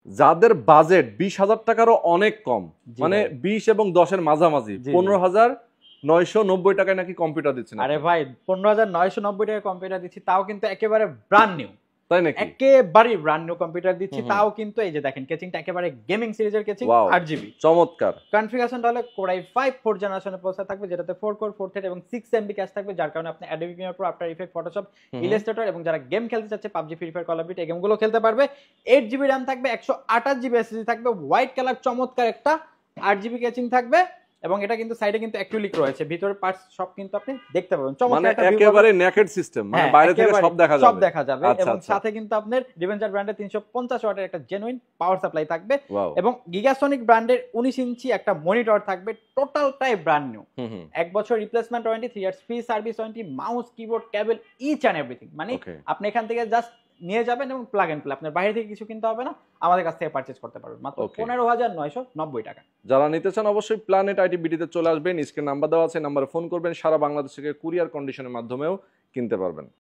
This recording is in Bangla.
যাদের বাজেট 20,000 টাকারও অনেক কম, মানে 20 এবং 10-এর মাঝামাঝি, 15,990 টাকায় নাকি কম্পিউটার দিচ্ছেন। আরে ভাই 15,990 টাকায় কম্পিউটার দিচ্ছি, তাও কিন্তু একেবারে ব্র্যান্ড নিউ। তাই নাকি? একেবারে ব্র্যান্ড নিউ কম্পিউটার দিচ্ছি, তাও কিন্তু এই যে দেখেন কেচিংটা একেবারে গেমিং সিরিজের কেচিং, 8GB। চমৎকার। কনফিগারেশনটা হলো Core i5 4th জেনারেশনের প্রসেসর থাকবে, যেটাতে 4 কোর 4 থ্রেড এবং 6 MB ক্যাশ থাকবে, যার কারণে আপনি Adobe Premiere Pro, After Effects, Photoshop, Illustrator এবং যারা গেম খেলতে চাচ্ছে PUBG, Free Fire, Call of Duty এই গেমগুলো খেলতে পারবে। 8GB RAM থাকবে, 128GB SSD থাকবে, হোয়াইট কালার চমৎকার একটা 8GB কেচিং থাকবে, এবং এটা কিন্তু সাইডে কিন্তু অ্যাক্রিলিক রয়েছে, ভিতরের পার্টস সব কিন্তু আপনি দেখতে পাবেন। চমৎকার একটা একেবারে নেকেড সিস্টেম, মানে বাইরে থেকে সব দেখা যাবে। এবং সাথে কিন্তু আপনার ডিভেঞ্চার ব্র্যান্ডের 350 ওয়াটের একটা জেনুইন পাওয়ার সাপ্লাই থাকবে, এবং গিগাসনিক ব্র্যান্ডের 19 ইঞ্চি একটা মনিটর থাকবে, টোটালটাই ব্র্যান্ড নিউ। 1 বছর replacement warranty, 3 years free service warranty, mouse, keyboard, cable, each and everything. মানে আপনি এখান থেকে জাস্ট নিয়ে যাবেন এবং প্লাগ এন্ড প্লে, আপনার বাইরে থেকে কিছু কিনতে হবে না, আমাদের কাছ থেকে পারচেজ করতে পারবেন মাত্র 15,990 টাকা। যারা নিতে চান অবশ্যই প্ল্যানেট আইটি বিডিতে চলে আসবেন, স্ক্রিনে নাম্বার দেওয়া আছে, নাম্বারে ফোন করবেন, সারা বাংলাদেশ থেকে কুরিয়ার কন্ডিশনের মাধ্যমেও কিনতে পারবেন।